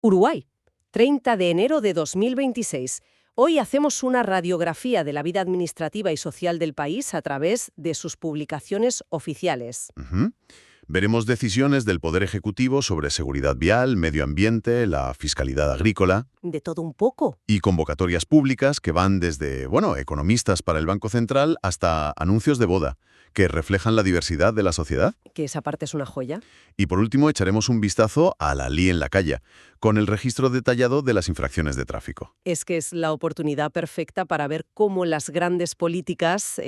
Uruguay, 30 de enero de 2026. Hoy hacemos una radiografía de la vida administrativa y social del país a través de sus publicaciones oficiales. Ujú. Veremos decisiones del Poder Ejecutivo sobre seguridad vial, medio ambiente, la fiscalidad agrícola De todo un poco. y convocatorias públicas que van desde, economistas para el Banco Central hasta anuncios de boda, que reflejan la diversidad de la sociedad. Que esa parte es una joya. Y por último, echaremos un vistazo a la ley en la calle, con el registro detallado de las infracciones de tráfico. Es que es la oportunidad perfecta para ver cómo las grandes políticas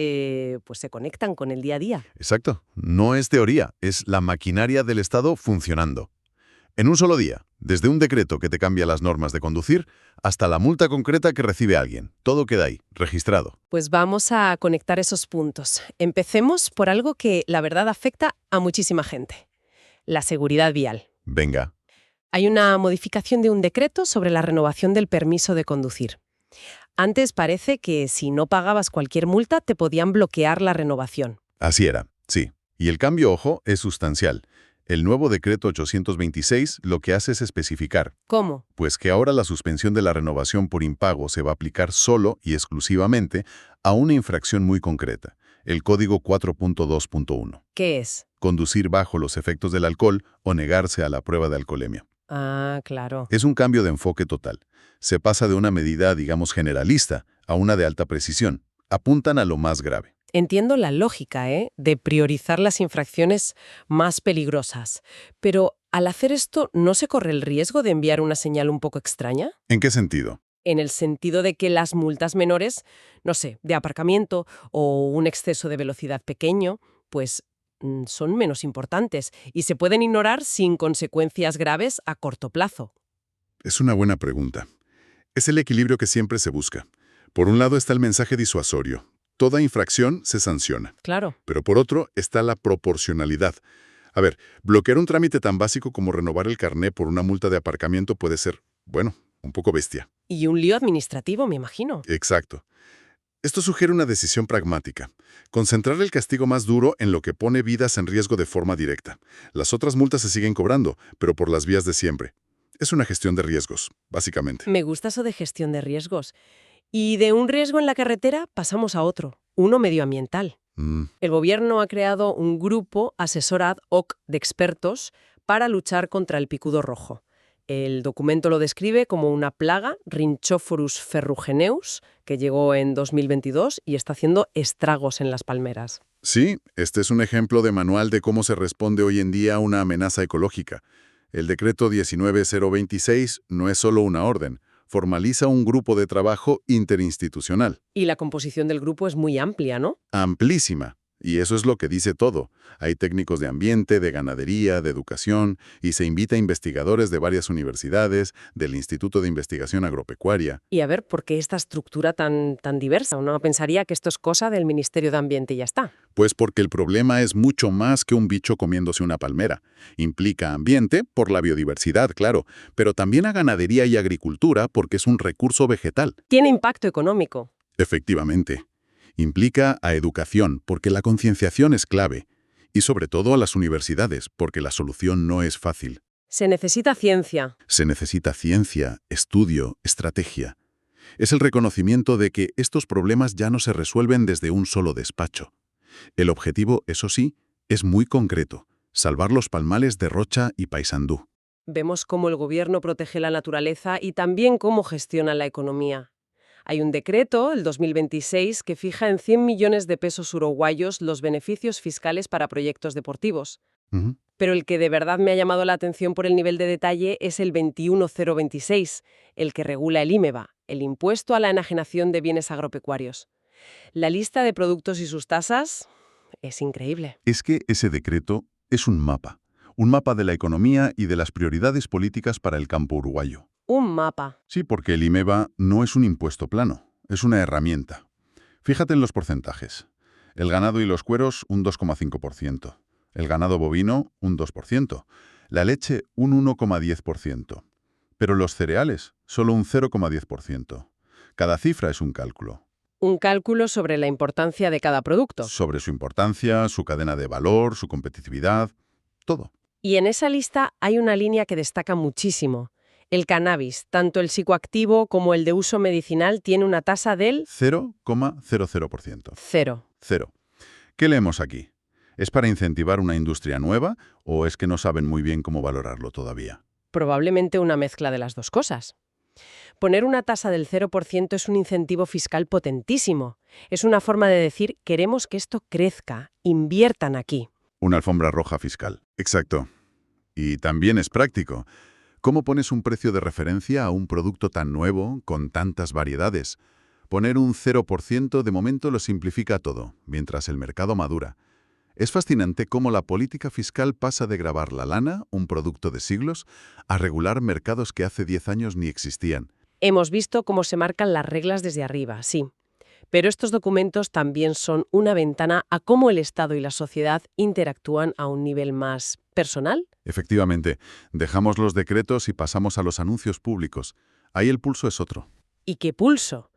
pues se conectan con el día a día. Exacto. No es teoría, es la maquinaria del Estado funcionando. En un solo día, desde un decreto que te cambia las normas de conducir hasta la multa concreta que recibe alguien. Todo queda ahí, registrado. Pues vamos a conectar esos puntos. Empecemos por algo que, la verdad, afecta a muchísima gente. La seguridad vial. Venga. Hay una modificación de un decreto sobre la renovación del permiso de conducir. Antes parece que si no pagabas cualquier multa te podían bloquear la renovación. Así era, sí. Y el cambio, ojo, es sustancial. El nuevo decreto 826 lo que hace es especificar, ¿Cómo? pues que ahora la suspensión de la renovación por impago se va a aplicar solo y exclusivamente a una infracción muy concreta, el Código 4.2.1. ¿Qué es? Conducir bajo los efectos del alcohol o negarse a la prueba de alcoholemia. Ah, claro. Es un cambio de enfoque total. Se pasa de una medida, digamos, generalista a una de alta precisión. Apuntan a lo más grave. Entiendo la lógica, de priorizar las infracciones más peligrosas. Pero al hacer esto, ¿no se corre el riesgo de enviar una señal un poco extraña? ¿En qué sentido? En el sentido de que las multas menores, no sé, de aparcamiento o un exceso de velocidad pequeño, pues son menos importantes y se pueden ignorar sin consecuencias graves a corto plazo. Es una buena pregunta. Es el equilibrio que siempre se busca. Por un lado está el mensaje disuasorio. Toda infracción se sanciona. Claro. Pero por otro está la proporcionalidad. A ver, bloquear un trámite tan básico como renovar el carné por una multa de aparcamiento puede ser, un poco bestia. Y un lío administrativo, me imagino. Exacto. Esto sugiere una decisión pragmática. Concentrar el castigo más duro en lo que pone vidas en riesgo de forma directa. Las otras multas se siguen cobrando, pero por las vías de siempre. Es una gestión de riesgos, básicamente. Me gusta eso de gestión de riesgos. Y de un riesgo en la carretera pasamos a otro, uno medioambiental. El gobierno ha creado un grupo asesor ad hoc de expertos para luchar contra el picudo rojo. El documento lo describe como una plaga, Rhynchophorus ferrugineus, que llegó en 2022 y está haciendo estragos en las palmeras. Sí, este es un ejemplo de manual de cómo se responde hoy en día a una amenaza ecológica. El decreto 19026 no es solo una orden, formaliza un grupo de trabajo interinstitucional. Y la composición del grupo es muy amplia, ¿no? Amplísima. Y eso es lo que dice todo. Hay técnicos de ambiente, de ganadería, de educación, y se invita a investigadores de varias universidades, del Instituto de Investigación Agropecuaria. Y a ver, ¿por qué esta estructura tan diversa? Uno pensaría que esto es cosa del Ministerio de Ambiente y ya está. Pues porque el problema es mucho más que un bicho comiéndose una palmera. Implica ambiente, por la biodiversidad, claro, pero también a ganadería y agricultura porque es un recurso vegetal. Tiene impacto económico. Efectivamente. Implica a educación, porque la concienciación es clave, y sobre todo a las universidades, porque la solución no es fácil. Se necesita ciencia. Se necesita ciencia, estudio, estrategia. Es el reconocimiento de que estos problemas ya no se resuelven desde un solo despacho. El objetivo, eso sí, es muy concreto: salvar los palmales de Rocha y Paysandú. Vemos cómo el gobierno protege la naturaleza y también cómo gestiona la economía. Hay un decreto, el 2026, que fija en 100 millones de pesos uruguayos los beneficios fiscales para proyectos deportivos. Ujú. Pero el que de verdad me ha llamado la atención por el nivel de detalle es el 21026, el que regula el IMEVA, el impuesto a la enajenación de bienes agropecuarios. La lista de productos y sus tasas es increíble. Es que ese decreto es un mapa de la economía y de las prioridades políticas para el campo uruguayo. Un mapa. Sí, porque el IMEVA no es un impuesto plano, es una herramienta. Fíjate en los porcentajes. El ganado y los cueros, un 2,5%. El ganado bovino, un 2%. La leche, un 1,10%. Pero los cereales, solo un 0,10%. Cada cifra es un cálculo. Un cálculo sobre la importancia de cada producto. Sobre su importancia, su cadena de valor, su competitividad, todo. Y en esa lista hay una línea que destaca muchísimo. El cannabis, tanto el psicoactivo como el de uso medicinal, tiene una tasa del 0,00%. cero. Cero. ¿Qué leemos aquí? ¿Es para incentivar una industria nueva o es que no saben muy bien cómo valorarlo todavía? Probablemente una mezcla de las dos cosas. Poner una tasa del 0% es un incentivo fiscal potentísimo. Es una forma de decir, queremos que esto crezca, inviertan aquí. Una alfombra roja fiscal. Exacto. Y también es práctico. ¿Cómo pones un precio de referencia a un producto tan nuevo, con tantas variedades? Poner un 0% de momento lo simplifica todo, mientras el mercado madura. Es fascinante cómo la política fiscal pasa de gravar la lana, un producto de siglos, a regular mercados que hace 10 años ni existían. Hemos visto cómo se marcan las reglas desde arriba, sí. Pero estos documentos también son una ventana a cómo el Estado y la sociedad interactúan a un nivel más personal. Efectivamente, dejamos los decretos y pasamos a los anuncios públicos. Ahí el pulso es otro. ¿Y qué pulso?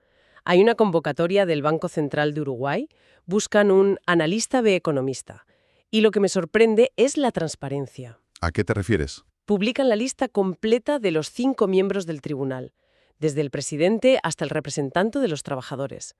Hay una convocatoria del Banco Central de Uruguay, buscan un analista B economista. Y lo que me sorprende es la transparencia. ¿A qué te refieres? Publican la lista completa de los 5 miembros del tribunal, desde el presidente hasta el representante de los trabajadores.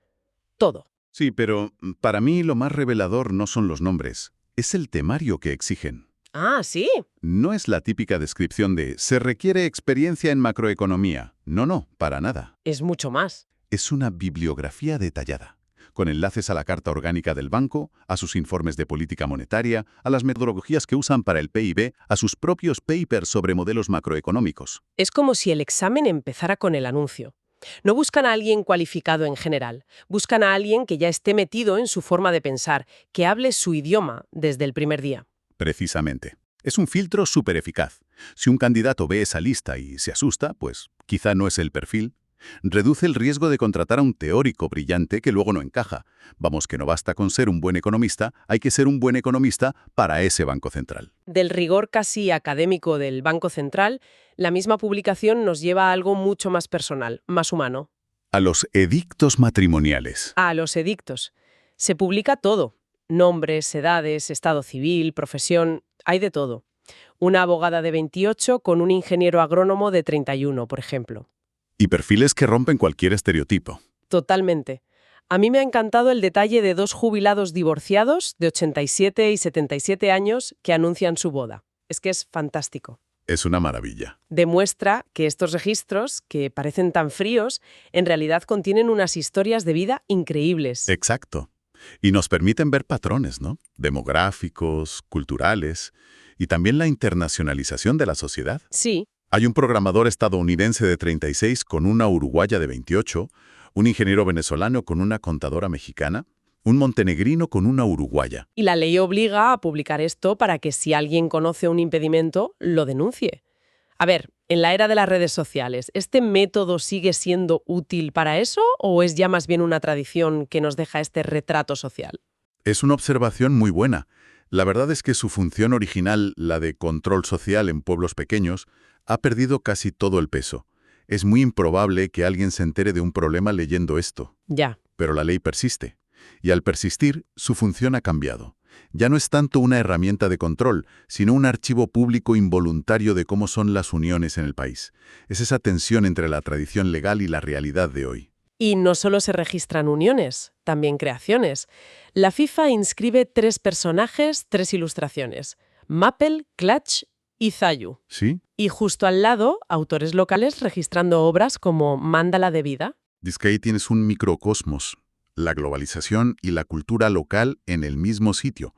Todo. Sí, pero para mí lo más revelador no son los nombres, es el temario que exigen. Ah, ¿sí? No es la típica descripción de «se requiere experiencia en macroeconomía». No, para nada. Es mucho más. Es una bibliografía detallada, con enlaces a la Carta Orgánica del Banco, a sus informes de política monetaria, a las metodologías que usan para el PIB, a sus propios papers sobre modelos macroeconómicos. Es como si el examen empezara con el anuncio. No buscan a alguien cualificado en general, buscan a alguien que ya esté metido en su forma de pensar, que hable su idioma desde el primer día. Precisamente. Es un filtro súper eficaz. Si un candidato ve esa lista y se asusta, pues quizá no es el perfil. Reduce el riesgo de contratar a un teórico brillante que luego no encaja. Vamos, que no basta con ser un buen economista, hay que ser un buen economista para ese Banco Central. Del rigor casi académico del Banco Central, la misma publicación nos lleva a algo mucho más personal, más humano. A los edictos matrimoniales. A los edictos. Se publica todo. Nombres, edades, estado civil, profesión, hay de todo. Una abogada de 28 con un ingeniero agrónomo de 31, por ejemplo. Y perfiles que rompen cualquier estereotipo. Totalmente. A mí me ha encantado el detalle de 2 jubilados divorciados de 87 y 77 años que anuncian su boda. Es que es fantástico. Es una maravilla. Demuestra que estos registros, que parecen tan fríos, en realidad contienen unas historias de vida increíbles. Exacto. Y nos permiten ver patrones, ¿no? Demográficos, culturales, y también la internacionalización de la sociedad. Sí. Hay un programador estadounidense de 36 con una uruguaya de 28, un ingeniero venezolano con una contadora mexicana, un montenegrino con una uruguaya. Y la ley obliga a publicar esto para que si alguien conoce un impedimento, lo denuncie. A ver, en la era de las redes sociales, ¿este método sigue siendo útil para eso o es ya más bien una tradición que nos deja este retrato social? Es una observación muy buena. La verdad es que su función original, la de control social en pueblos pequeños, ha perdido casi todo el peso. Es muy improbable que alguien se entere de un problema leyendo esto. Ya. Pero la ley persiste. Y al persistir, su función ha cambiado. Ya no es tanto una herramienta de control, sino un archivo público involuntario de cómo son las uniones en el país. Es esa tensión entre la tradición legal y la realidad de hoy. Y no solo se registran uniones, también creaciones. La FIFA inscribe 3 personajes, 3 ilustraciones. Mappel, Clutch y Zayu. ¿Sí? Y justo al lado, autores locales registrando obras como Mándala de Vida. Dice que ahí tienes un microcosmos, la globalización y la cultura local en el mismo sitio.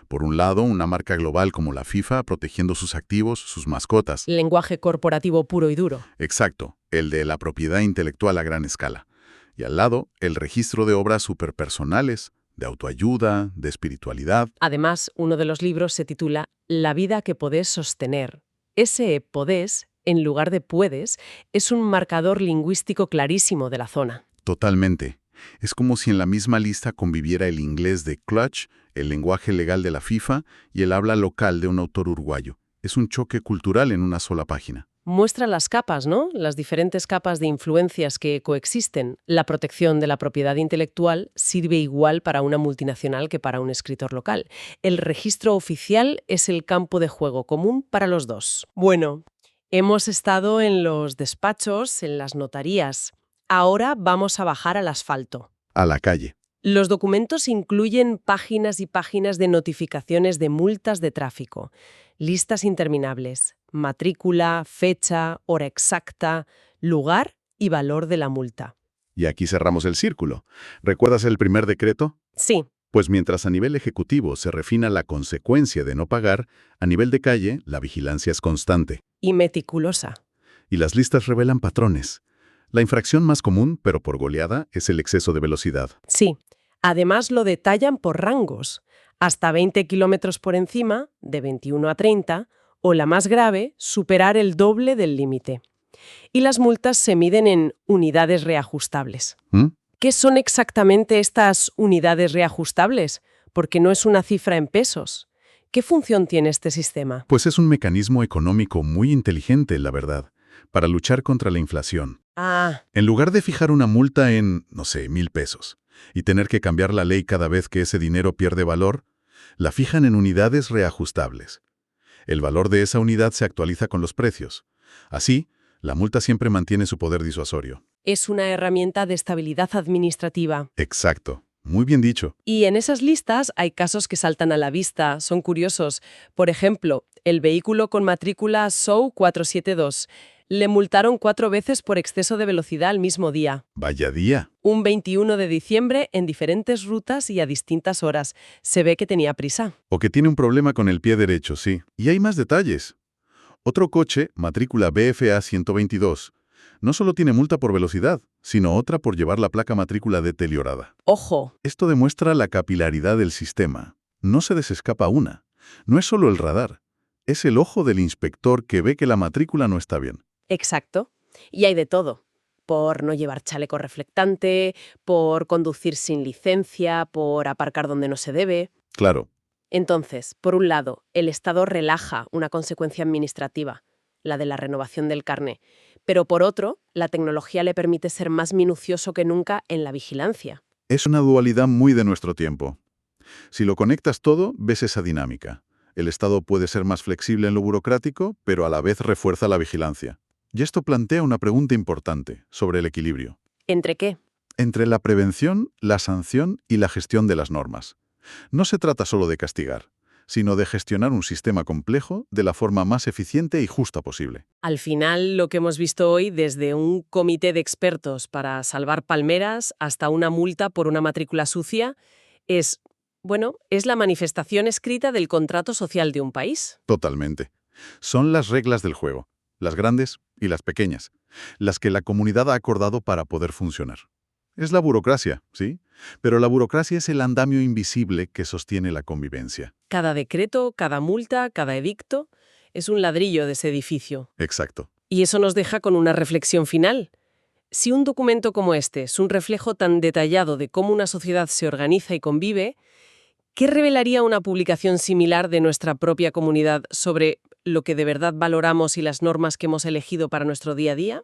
Por un lado, una marca global como la FIFA protegiendo sus activos, sus mascotas. Lenguaje corporativo puro y duro. Exacto, el de la propiedad intelectual a gran escala. Y al lado, el registro de obras superpersonales, de autoayuda, de espiritualidad. Además, uno de los libros se titula La vida que podés sostener. Ese podés, en lugar de puedes, es un marcador lingüístico clarísimo de la zona. Totalmente. Es como si en la misma lista conviviera el inglés de Clutch, el lenguaje legal de la FIFA y el habla local de un autor uruguayo. Es un choque cultural en una sola página. Muestra las capas, ¿no? Las diferentes capas de influencias que coexisten. La protección de la propiedad intelectual sirve igual para una multinacional que para un escritor local. El registro oficial es el campo de juego común para los dos. Bueno, Hemos estado en los despachos, en las notarías. Ahora vamos a bajar al asfalto. A la calle. Los documentos incluyen páginas y páginas de notificaciones de multas de tráfico, listas interminables, matrícula, fecha, hora exacta, lugar y valor de la multa. Y aquí cerramos el círculo. ¿Recuerdas el primer decreto? Sí, Pues mientras a nivel ejecutivo se refina la consecuencia de no pagar, a nivel de calle la vigilancia es constante. y meticulosa. Y las listas revelan patrones. La infracción más común, pero por goleada, es el exceso de velocidad. Sí. Además lo detallan por rangos. Hasta 20 kilómetros por encima, de 21 a 30, o la más grave, superar el doble del límite. Y las multas se miden en unidades reajustables. ¿Mm? ¿Qué son exactamente estas unidades reajustables? Porque no es una cifra en pesos. ¿Qué función tiene este sistema? Pues es un mecanismo económico muy inteligente, la verdad, para luchar contra la inflación. Ah, En lugar de fijar una multa en, no sé, 1,000 pesos, y tener que cambiar la ley cada vez que ese dinero pierde valor, la fijan en unidades reajustables. El valor de esa unidad se actualiza con los precios. Así, la multa siempre mantiene su poder disuasorio. es una herramienta de estabilidad administrativa. Exacto. Muy bien dicho. Y en esas listas hay casos que saltan a la vista, son curiosos. Por ejemplo, el vehículo con matrícula SOU 472. Le multaron 4 veces por exceso de velocidad al mismo día. Vaya día. Un 21 de diciembre en diferentes rutas y a distintas horas. Se ve que tenía prisa. O que tiene un problema con el pie derecho, sí. Y hay más detalles. Otro coche, matrícula BFA 122, no solo tiene multa por velocidad, sino otra por llevar la placa matrícula deteriorada. Ojo, Esto demuestra la capilaridad del sistema. No se desescapa una. No es solo el radar. Es el ojo del inspector que ve que la matrícula no está bien. exacto. Y hay de todo. Por no llevar chaleco reflectante, por conducir sin licencia, por aparcar donde no se debe. Claro, Entonces, por un lado, el Estado relaja una consecuencia administrativa, la de la renovación del carné, pero por otro, la tecnología le permite ser más minucioso que nunca en la vigilancia. es una dualidad muy de nuestro tiempo. Si lo conectas todo, ves esa dinámica. El Estado puede ser más flexible en lo burocrático, pero a la vez refuerza la vigilancia. Y esto plantea una pregunta importante sobre el equilibrio ¿Entre qué? entre la prevención, la sanción y la gestión de las normas. No se trata solo de castigar, sino de gestionar un sistema complejo de la forma más eficiente y justa posible. Al final, lo que hemos visto hoy, desde un comité de expertos para salvar palmeras hasta una multa por una matrícula sucia, es, bueno, es la manifestación escrita del contrato social de un país. Totalmente. Son las reglas del juego, las grandes y las pequeñas, las que la comunidad ha acordado para poder funcionar. Es la burocracia, ¿sí? Pero la burocracia es el andamio invisible que sostiene la convivencia. Cada decreto, cada multa, cada edicto es un ladrillo de ese edificio. Exacto. Y eso nos deja con una reflexión final. Si un documento como este es un reflejo tan detallado de cómo una sociedad se organiza y convive, ¿qué revelaría una publicación similar de nuestra propia comunidad sobre lo que de verdad valoramos y las normas que hemos elegido para nuestro día a día?